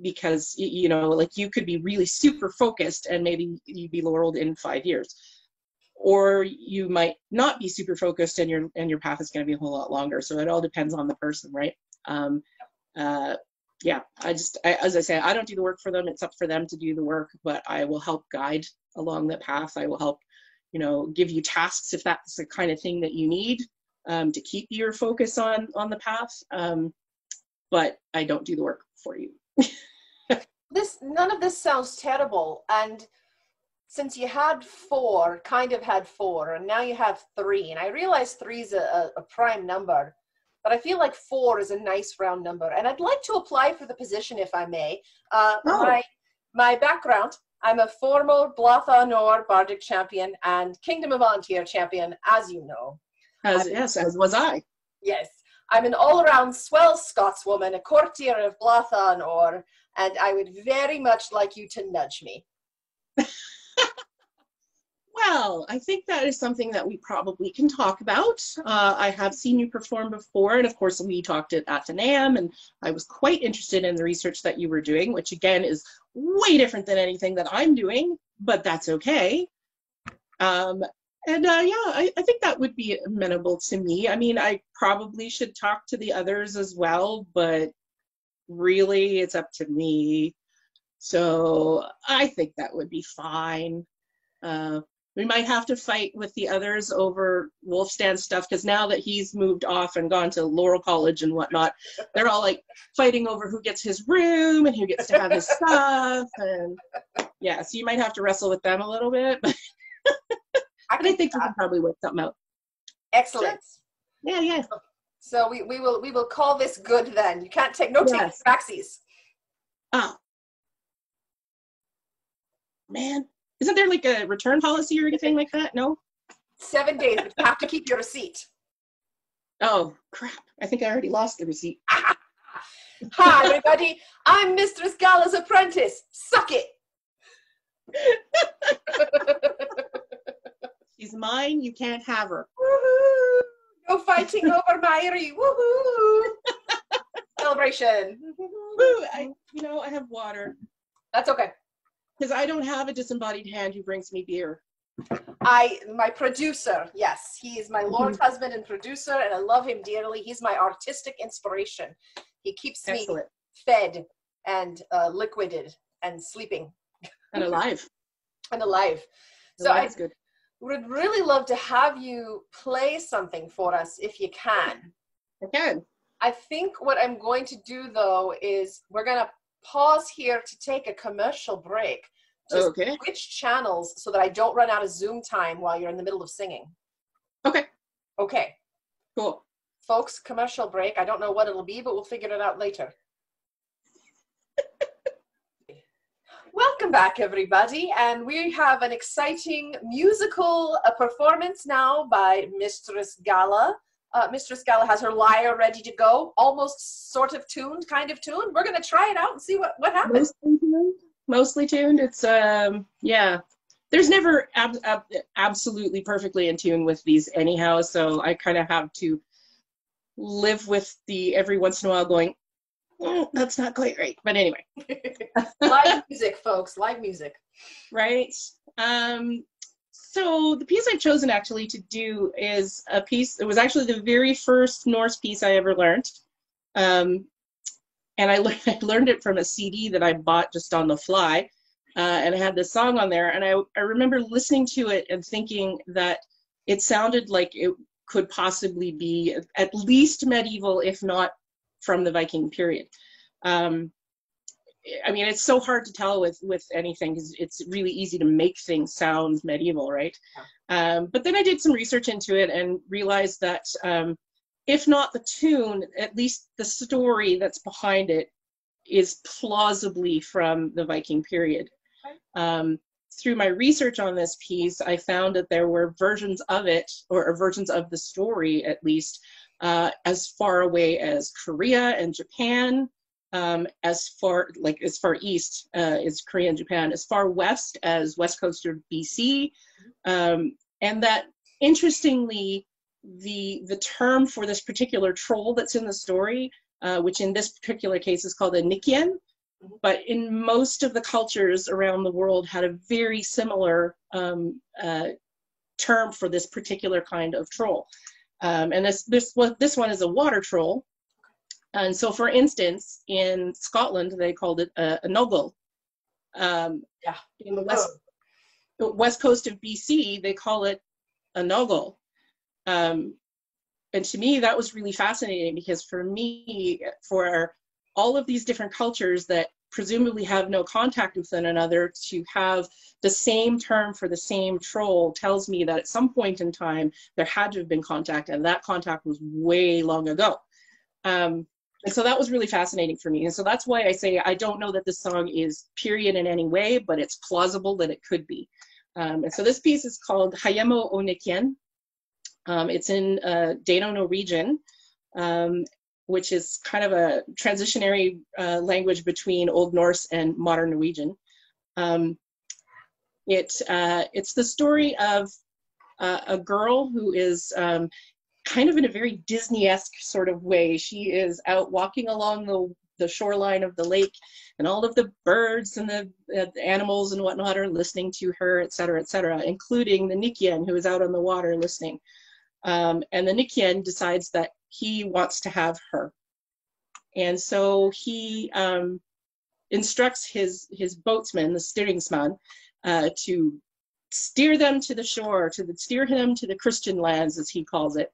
because, you know, like you could be really super focused and maybe you'd be laureled in 5 years. Or you might not be super focused and your path is going to be a whole lot longer. So it all depends on the person, right? Yeah, as I say, I don't do the work for them. It's up for them to do the work, but I will help guide along the path. I will help, you know, give you tasks if that's the kind of thing that you need to keep your focus on the path. But I don't do the work for you. None of this sounds terrible. And since you had four, and now you have 3, and I realize 3 is a prime number, but I feel like 4 is a nice round number. And I'd like to apply for the position, if I may. My background, I'm a former Blatha Nor Bardic champion and Kingdom of An Tir champion, as you know. As was I. Yes. I'm an all-around swell Scotswoman, a courtier of Blatha Nor, and I would very much like you to nudge me. Well, I think that is something that we probably can talk about. I have seen you perform before, and of course we talked at Athenaeum, and I was quite interested in the research that you were doing, which again is way different than anything that I'm doing, but that's okay. Yeah, I think that would be amenable to me. I mean, I probably should talk to the others as well, but really it's up to me. So I think that would be fine. We might have to fight with the others over Wolfstan stuff, because now that he's moved off and gone to Laurel College and whatnot, they're all like fighting over who gets his room and who gets to have his stuff. And yeah, so you might have to wrestle with them a little bit. But I think we can probably work something out. Excellent. Sure. Yeah. So we will call this good then. You can't take taking backsies. Oh. Man. Isn't there like a return policy or anything like that? No? 7 days, but you have to keep your receipt. Oh, crap. I think I already lost the receipt. Hi, everybody. I'm Mistress Gala's apprentice. Suck it. She's mine. You can't have her. Woohoo! No fighting over Myri. Woohoo! Celebration. Woo! I have water. That's okay. Because I don't have a disembodied hand who brings me beer. My producer, yes. He is my Lord husband and producer, and I love him dearly. He's my artistic inspiration. He keeps me fed and liquided and sleeping. And alive. So I would really love to have you play something for us if you can. I can. I think what I'm going to do, though, is we're going to pause here to take a commercial break. Just switch channels so that I don't run out of Zoom time while you're in the middle of singing. Okay. Cool. Folks, commercial break. I don't know what it'll be, but we'll figure it out later. Welcome back, everybody. And we have an exciting musical performance now by Mistress Gala. Mistress Gala has her lyre ready to go, almost sort of tuned, kind of tuned. We're going to try it out and see what happens. Mostly tuned. It's, yeah. there's never absolutely perfectly in tune with these anyhow, so I kind of have to live with the every once in a while going, oh, that's not quite right. But anyway. Live music, folks, live music. Right. So the piece I've chosen actually to do is a piece, it was actually the very first Norse piece I ever learned. And I learned it from a CD that I bought just on the fly. And it had this song on there. And I remember listening to it and thinking that it sounded like it could possibly be at least medieval, if not from the Viking period. I mean, it's so hard to tell with anything because it's really easy to make things sound medieval, right? Yeah. But then I did some research into it and realized that if not the tune, at least the story that's behind it is plausibly from the Viking period. Through my research on this piece, I found that there were versions of it, or versions of the story at least, as far away as Korea and Japan, as far east as Korea and Japan, as far west as west coast of BC, and that interestingly, the term for this particular troll that's in the story, which in this particular case is called a Nikyen, but in most of the cultures around the world had a very similar term for this particular kind of troll. And this one is a water troll. And so, for instance, in Scotland, they called it a noggle. In the west coast of BC, they call it a noggle. And to me, that was really fascinating because for me, for all of these different cultures that presumably have no contact with one another, to have the same term for the same troll tells me that at some point in time, there had to have been contact, and that contact was way long ago. And so that was really fascinating for me. And so that's why I say I don't know that this song is period in any way, but it's plausible that it could be. And so this piece is called Hayemo Onikyen. It's in Dano-Norwegian, which is kind of a transitionary language between Old Norse and Modern Norwegian. It's the story of a girl who is kind of in a very Disney-esque sort of way. She is out walking along the shoreline of the lake, and all of the birds and the animals and whatnot are listening to her, et cetera, including the Nikyen, who is out on the water listening. And the Nikyen decides that he wants to have her. And so he instructs his boatsman, the steeringsman, to steer them to the shore, steer him to the Christian lands, as he calls it.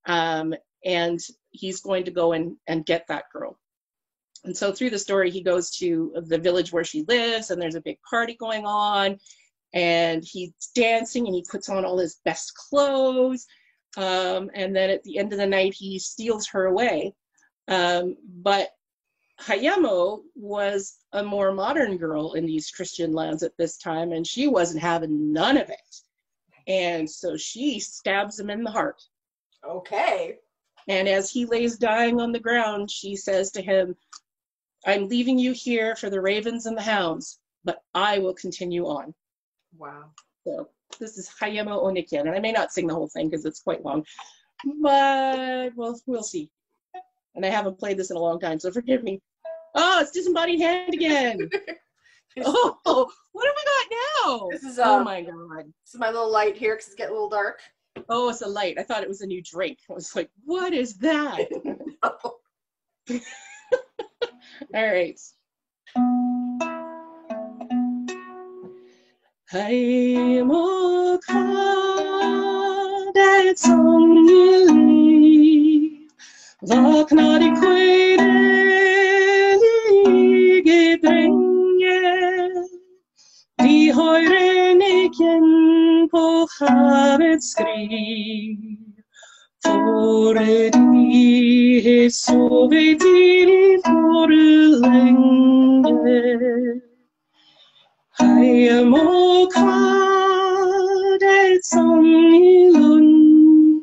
And he's going to go and get that girl. And so through the story, he goes to the village where she lives, and there's a big party going on, and he's dancing, and he puts on all his best clothes. And then at the end of the night, he steals her away. But Hayemo was a more modern girl in these Christian lands at this time, and she wasn't having none of it. And so she stabs him in the heart. Okay. And as he lays dying on the ground, she says to him, "I'm leaving you here for the ravens and the hounds, but I will continue on." Wow. So this is Hayemo Onikyen, and I may not sing the whole thing because it's quite long, but we'll see. And I haven't played this in a long time, so forgive me. Oh, it's Disembodied Hand again. Oh, what have we got now? This is oh my God. This is my little light here because it's getting a little dark. Oh, it's a light. I thought it was a new drink. I was like, what is that? All right. Hayemo det som i liv, vakna de kvedelige drenge, de høyre nikken på havets skriv, for de har sovet til for lenge. Hayemo det som i lund,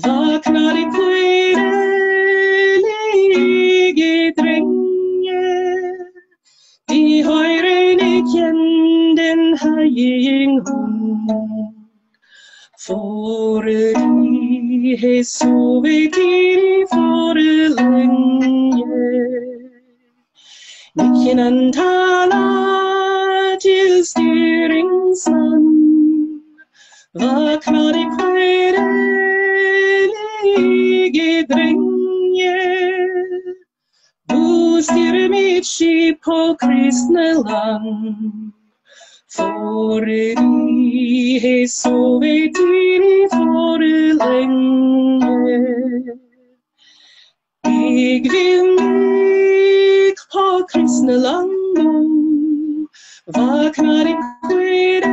vakna de kvedelige drenge, de høyre nikken den haying hon. For de hei sovet i for lenge. Nikken han tala til styringsmann. Vakna de kvedelige drenge. Du styrer mitt skip på kristne land. For de hei sovet i for lenge. Jeg vil meg på kristne land. Vakna de kvedelige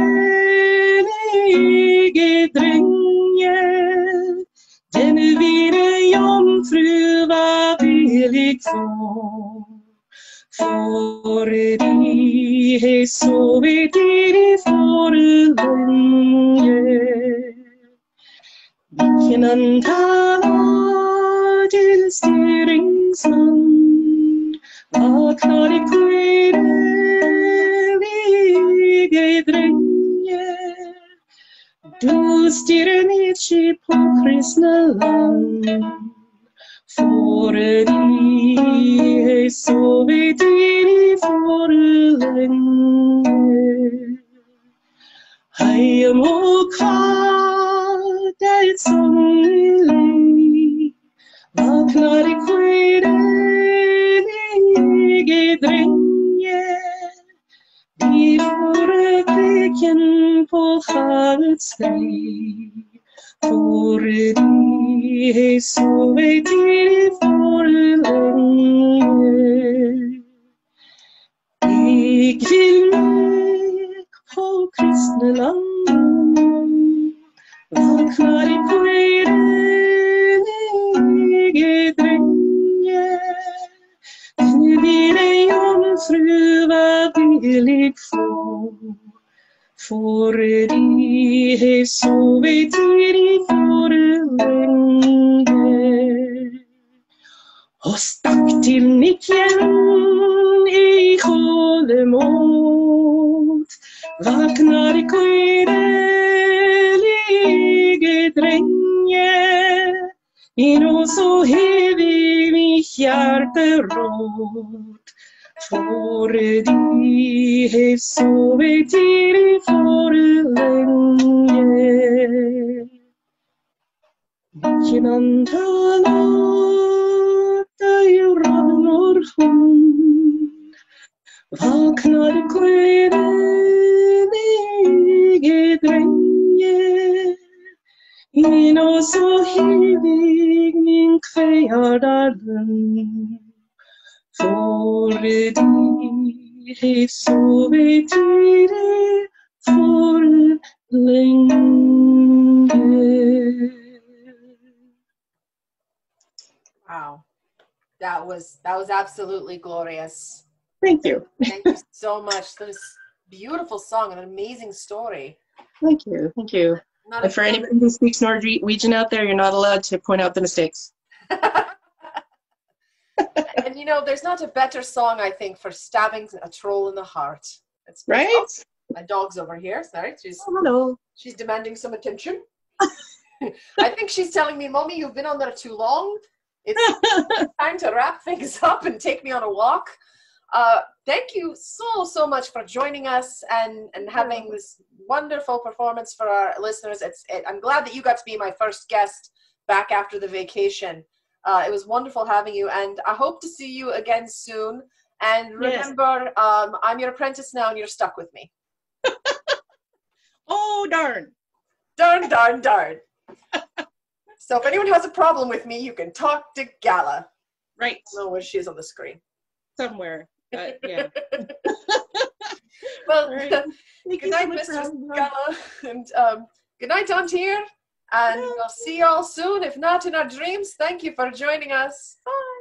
drenge. Denne hvide jomfru var villig for de hei sovet i for lenge. Nikken han tala til styringsmann. Vakna de kvedelige drenge. Du styrer mitt skip på kristne land. For de hei sovet i for lenge. Hei må kvart et songelig. Vakna de kvedelige drenge. De foreblikken på havets vei. For de hei sovet i for lenge. Jeg vil meg på kristne land. Vakna de kvedelige drenge. Den hvide jomfru var villig for de hei sovet i for lenge. Og stakk til Nikken i hålemot. Vakna de kvedelige drenge. I nå så hevig mitt hjerte råd. For de hei sovet i for lenge. Nikken han tala deg ravnor hon. Vakna de kvedelige drenge. I nå så hevig min kveardalen. For de hei sovet i for lenge. Wow, that was absolutely glorious. Thank you. Thank you so much. That was a beautiful song and an amazing story. Thank you. Thank you. And for anybody who speaks Norwegian out there, you're not allowed to point out the mistakes. And you know, there's not a better song, I think, for stabbing a troll in the heart. It's right? Oh, my dog's over here. Sorry, hello. She's demanding some attention. I think she's telling me, Mommy, you've been on there too long. It's time to wrap things up and take me on a walk. Thank you so much for joining us and having this wonderful performance for our listeners. I'm glad that you got to be my first guest back after the vacation. It was wonderful having you, and I hope to see you again soon. And remember, yes. I'm your apprentice now, and you're stuck with me. Oh, darn. Darn, darn, darn. So if anyone has a problem with me, you can talk to Gala. Right. I don't know where she is on the screen. Somewhere. Yeah. Well, right. Good night, Mr. Gala. And good night, An Tir. And we'll see you all soon, if not in our dreams. Thank you for joining us. Bye.